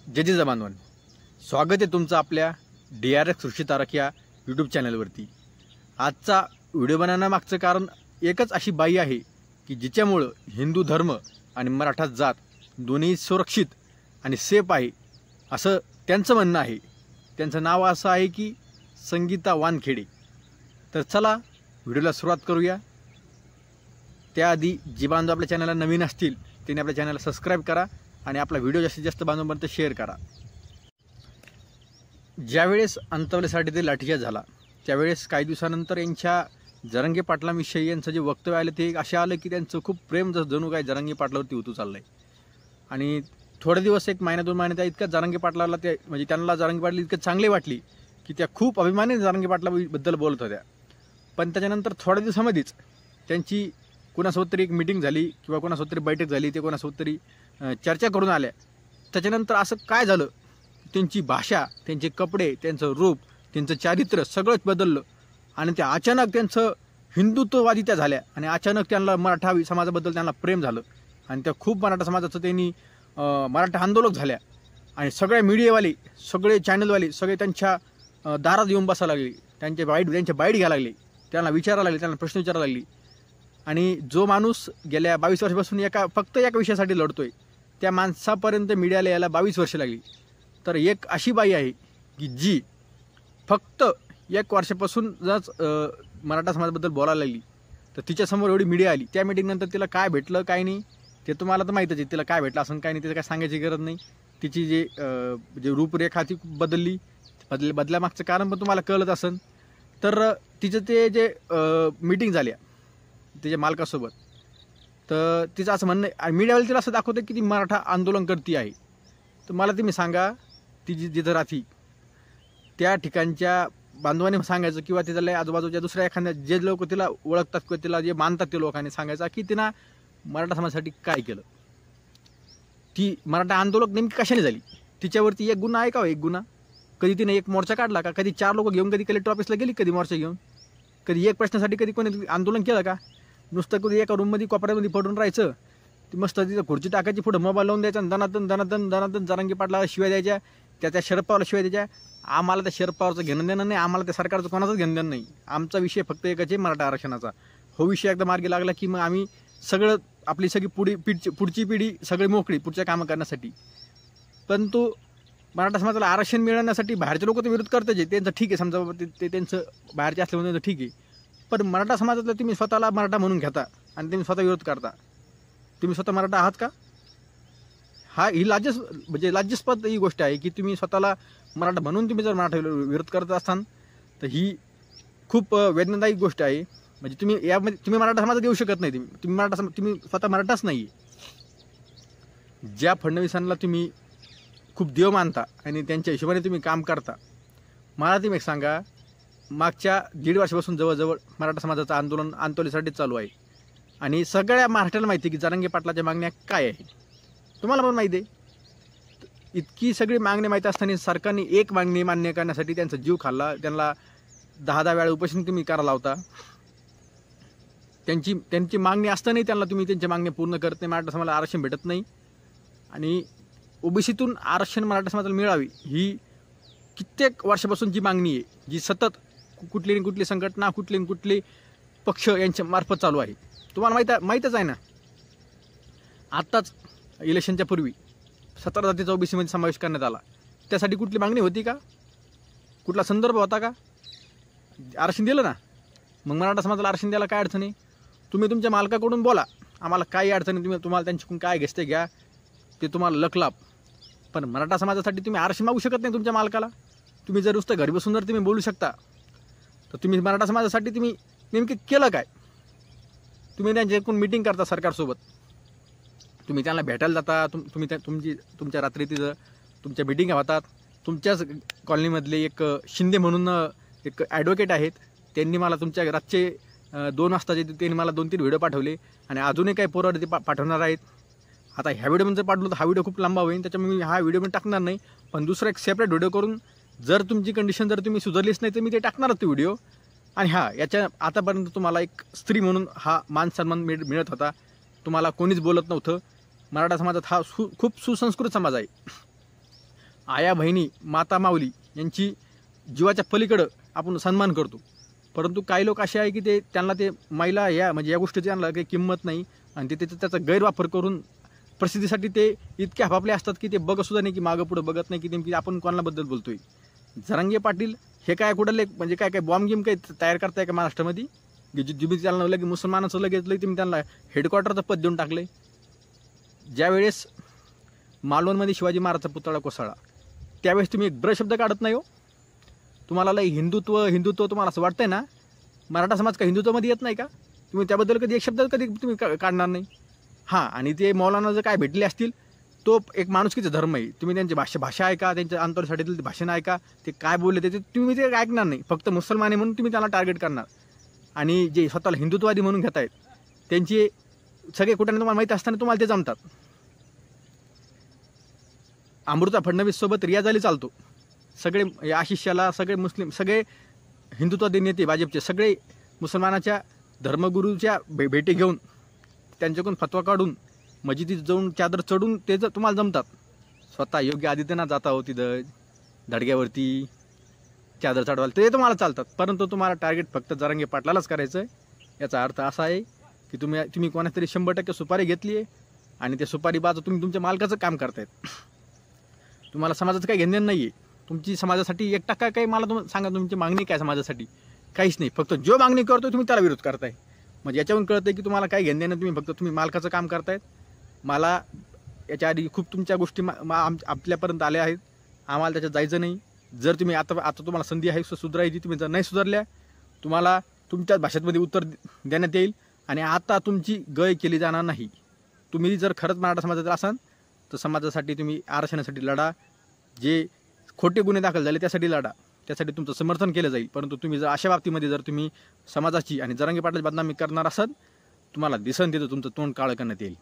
जय जय जवानवन, स्वागत आहे तुमचं आपल्या DRX कृषी तारक या यूट्यूब चॅनलवरती। आजचा व्हिडिओ बनवण्यामागचं कारण एकच अशी बाई आहे की जिच्यामुळं हिंदू धर्म आणि मराठा जात दोन्ही सुरक्षित आणि सेफ आहे असं त्यांचं म्हणणं आहे। त्यांचं नाव असं आहे की संगीता वानखेडे। तर चला व्हिडिओला सुरुवात करूया। त्याआधी जे बांधव आपल्या चॅनलला नवीन असतील त्यांनी आपल्या चॅनलला सबस्क्राईब करा आणि आपला व्हिडिओ जास्तीत जास्त बांधवांपर्यंत शेअर करा। ज्यावेळेस अंतवलेसाठी ते लाठीचार्ज झाला त्यावेळेस काही दिवसानंतर यांच्या जरांगे पाटलांविषयी यांचं जे वक्तव्य आलं ते असे आलं की त्यांचं खूप प्रेम जणू काय जरांगे पाटलावरती उतू चाललंय। आणि थोडे दिवस एक महिना दोन महिने त्या इतकं जरांगे पाटलाला ते म्हणजे त्यांना जरांगे पाटील इतकं चांगले वाटली की त्या खूप अभिमानी जरांगे पाटलाबद्दल बोलत होत्या। पण त्याच्यानंतर थोड्या दिवसामध्येच त्यांची कोणासोबत तरी एक मीटिंग झाली किंवा कोणासोबत तरी बैठक झाली, ते कोणासोबत तरी चर्चा करून आल्या। त्याच्यानंतर असं काय झालं, त्यांची भाषा, त्यांचे कपडे, त्यांचं रूप, त्यांचं चारित्र्य सगळंच बदललं आणि त्या अचानक त्यांचं हिंदुत्ववादी त्या झाल्या आणि अचानक त्यांना मराठा समाजाबद्दल त्यांना प्रेम झालं आणि त्या खूप मराठा समाजाचं त्यांनी मराठा आंदोलक झाल्या आणि सगळे मीडियावाले, सगळे चॅनलवाले सगळे त्यांच्या दारात येऊन बसायला लागले, त्यांच्या बाईट घ्यायला लागले, त्यांना विचारायला लागले, त्यांना प्रश्न विचारायला लागले। आणि जो माणूस गेल्या 22 वर्षापासून फक्त एका विषयासाठी लढतोय त्या माणसापर्यंत मीडियाला यायला 22 वर्ष लागली। तर एक अशी बाई आहे की जी फक्त 1 वर्षापासूनच मराठा समाजाबद्दल बोलायला लागली, तर तिच्यासमोर एवढी मीडिया आली। त्या मीटिंगनंतर तिला काय भेटलं काय नाही ते तुम्हाला तर माहीतच आहे, तिला काय भेटलं असं काय नाही, तिचं काय सांगायची गरज नाही। तिची जे रूपरेखा ती बदलली, बदल्यामागचं कारण पण तुम्हाला कळत असेल। तर तिचं ते जे मीटिंग झाल्या तिच्या मालकासोबत, तर तिचं असं म्हणणं आहे मीडियावाले तिला असं दाखवतं की ती मराठा आंदोलन करती आहे। तर मला तुम्ही सांगा, ती जिथं राहती त्या ठिकाणच्या बांधवांनी सांगायचं किंवा तिथल्या आजूबाजूच्या दुसऱ्या एखाद्या जे लोक तिला ओळखतात किंवा तिला जे मानतात ते लोकांनी सांगायचं की तिनं मराठा समाजासाठी काय केलं। ती मराठा आंदोलक नेमकी कशाने झाली, तिच्यावरती एक गुन्हा आहे का? एक गुन्हा कधी तिने एक मोर्चा काढला का? कधी 4 लोक घेऊन कधी कलेक्टर ऑफिसला गेली, कधी मोर्चा घेऊन, कधी एक प्रश्नासाठी कधी कोणी आंदोलन केलं का? नुसतं कधी एका रूममध्ये कोपऱ्यामध्ये पडून राहायचं, ती मस्त तिथं खुर्ची टाकायची, पुढं मोबाईल लावून द्यायचा आणि दनादन जरांगे पाटलाला शिवाय द्यायच्या, त्या शरद पवारला शिवाय द्यायच्या। आम्हाला त्या शरद पवारचं घेणं देणं नाही, आम्हाला त्या सरकारचं कोणाचंच घेणं देणं नाही। आमचा विषय फक्त एकच आहे, मराठा आरक्षणाचा। हो विषय एकदा मार्गी लागला की मग आम्ही सगळं आपली सगळी पुढची पिढी सगळी मोकळी पुढच्या कामं करण्यासाठी। परंतु मराठा समाजाला आरक्षण मिळवण्यासाठी बाहेरचे लोक ते विरोध करतात, जे त्यांचं ठीक आहे, समजा ते त्यांचं बाहेरचे असल्यामुळे तर ठीक आहे। पण मराठा समाजातलं तुम्ही स्वतःला मराठा म्हणून घेता आणि तुम्ही स्वतः विरोध करता, तुम्ही स्वतः मराठा आहात का? ही लाज्यास्पद ही गोष्ट आहे की तुम्ही स्वतःला मराठा म्हणून तुम्ही जर मराठा विरोध करत असाल तर ही खूप वेदनादायक गोष्ट आहे। म्हणजे तुम्ही मराठा समाजात येऊ शकत नाही, तुम्ही स्वतः मराठाच नाही। ज्या फडणवीसांना तुम्ही खूप देव मानता आणि त्यांच्या हिशोबाने तुम्ही काम करता, मला तुम्ही एक सांगा, मागच्या 1.5 वर्षापासून जवळजवळ मराठा समाजाचं आंदोलन अंतवलीसाठी चालू आहे आणि सगळ्या महाराष्ट्राला माहिती आहे की जरांगे पाटलाच्या मागण्या काय आहे, तुम्हाला पण माहिती आहे। इतकी सगळी मागणी माहिती असताना सरकारने एक मागणी मान्य करण्यासाठी त्यांचा जीव खाल्ला, त्यांना 10 वेळा उपोषण तुम्ही करायला लावता। त्यांची मागणी असतानाही त्यांना तुम्ही त्यांच्या मागण्या पूर्ण करत नाही, मराठा समाजाला आरक्षण भेटत नाही आणि ओबीसीतून आरक्षण मराठा समाजाला मिळावी ही कित्येक वर्षापासून जी मागणी आहे, जी सतत कुठली संघटना कुठले पक्ष यांच्या मार्फत चालू आहे। तुम्हाला माहीतच आहे ना, आत्ताच इलेक्शनच्या पूर्वी 17 जातीचा ओबीसीमध्ये समावेश करण्यात आला, त्यासाठी कुठली मागणी होती का? कुठला संदर्भ होता का? आरक्षण दिलं ना, मग मराठा समाजाला आरक्षण द्यायला काय अडचण आहे? तुम्ही तुमच्या मालकाकडून बोला, आम्हाला काही अडचण नाही, तुम्हाला त्यांच्याकडून काय घेते घ्या, ते तुम्हाला लकलाप। पण मराठा समाजासाठी तुम्ही आरक्षण मागू शकत नाही तुमच्या मालकाला। तुम्ही जर नुसतं घरी बसून जर तुम्ही बोलू शकता तर तुम्ही मराठा समाजासाठी तुम्ही नेमके केलं काय? तुम्ही त्यांच्याकडून मीटिंग करता सरकारसोबत, तुम्ही त्यांना भेटायला जाता, तुमच्या रात्री तिथं तुमच्या मीटिंग होतात। तुमच्याच कॉलनीमधले एक शिंदे म्हणून एक ॲडव्होकेट आहेत, त्यांनी मला तुमच्या रातचे 2 वाजताचे त्यांनी मला 2-3 व्हिडिओ पाठवले आणि अजूनही काही पोरावर ते पाठवणार आहेत। आता ह्या व्हिडिओमध्ये जर पाठवलं तर हा व्हिडिओ खूप लांबा होईल, त्याच्यामुळे मी हा व्हिडिओ पण टाकणार नाही, पण दुसरा एक सेपरेट व्हिडिओ करून जर तुमची कंडिशन जर तुम्ही सुधारलीच नाही तर मी ते टाकणारच तो व्हिडिओ। आणि याच्या आतापर्यंत तुम्हाला एक स्त्री म्हणून हा मान सन्मान मिळत होता, तुम्हाला कोणीच बोलत नव्हतं। मराठा समाजात हा खूप सुसंस्कृत समाज आहे। आया बहिणी माता माऊली यांची जीवाच्या पलीकडं आपण सन्मान करतो. परंतु काही लोक असे आहे की त्यांना ते महिला या म्हणजे या गोष्टीची त्यांना काही किंमत नाही आणि ते त्याचा गैरवापर करून प्रसिद्धीसाठी ते इतके हपापले असतात की ते बघत सुद्धा नाही, की मागं पुढं बघत नाही की नेमकी आपण कोणाबद्दल बोलतोय. जरांगे पाटील हे काय कुठले म्हणजे काय बॉम्ब गेम काही तयार करताय का महाराष्ट्रामध्ये, की तुम्ही त्यांना लगेच मुसलमानाचं लगेच तुम्ही त्यांना हेडक्वार्टरचं पद देऊन टाकले. ज्यावेळेस मालवणमध्ये शिवाजी महाराजचा पुतळा कोसळला त्यावेळेस तुम्ही एक ब्र शब्द काढत नाही हो. तुम्हाला लय हिंदुत्व तुम्हाला असं वाटतंय ना, मराठा समाज का हिंदुत्वामध्ये येत नाही का? तुम्ही त्याबद्दल कधी एक शब्द कधी तुम्ही काढणार नाही. हां, आणि ते मौलाना जर काय भेटले असतील तो एक माणुसकीचा धर्म आहे. तुम्ही त्यांची भाषा ऐका, त्यांच्या आंतरशाळेतील भाषण ऐका, ते काय बोलले ते तुम्ही ते ऐकणार नाही. फक्त मुसलमान आहे म्हणून तुम्ही त्याला टार्गेट करणार. आणि जे स्वतःला हिंदुत्ववादी म्हणून घेत आहेत त्यांची सगळे कुठे तुम्हाला माहीत असताना तुम्हाला ते जमतात. अमृता फडणवीस सोबत रियाज चालतो. सगळे आशिषाला सगळे मुस्लिम सगळे हिंदुत्ववादी नेते भाजपचे सगळे मुसलमानाच्या धर्मगुरूच्या भेटी घेऊन त्यांच्याकडून फतवा काढून मस्जिदीत जाऊन चादर चढून ते जर तुम्हाला जमतात. स्वतः योगी आदित्यनाथ जाता हो तिथं धडग्यावरती चादर चढवायला ते तुम्हाला चालतात. परंतु तुम्हाला टार्गेट फक्त जरांगे पाटलालाच करायचं आहे. याचा अर्थ असा आहे की तुम्ही कोणातरी 100% सुपारी घेतली आहे आणि त्या सुपारी बाजू तुम्ही तुमच्या मालकाचं काम करतायत. तुम्हाला समाजाचं काही घेणं नाही आहे. तुमची समाजासाठी 1% काही मला तुम्हाला सांगा तुमची मागणी काय समाजासाठी? काहीच नाही. फक्त जो मागणी करतो तुम्ही त्याला विरोध करताय. म्हणजे याच्यावरून कळतं की तुम्हाला काही घेणं नाही, तुम्ही फक्त मालकाचं काम करतायत. मला याच्या आधी खूप तुमच्या गोष्टी आपल्यापर्यंत आल्या आहेत. आम्हाला त्याच्यात जायचं नाही. जर तुम्ही आता तुम्हाला संधी आहे सुधारायची, तुम्ही जर नाही सुधारल्या तुम्हाला तुमच्याच भाषेमध्ये उत्तर देण्यात येईल आणि आता तुमची गय केली जाणार नाही. तुम्ही जर खरंच मराठा समाजात असाल तर समाजासाठी तुम्ही आरक्षणासाठी लढा. जे खोटे गुन्हे दाखल झाले त्यासाठी लढा, त्यासाठी तुमचं समर्थन केलं जाईल. परंतु तुम्ही जर अशा बाबतीमध्ये जर तुम्ही समाजाची आणि जरांगे पाटलाची बदनामी करणार असाल तुम्हाला दिसन तिथं तुमचं तोंड काळं करण्यात येईल.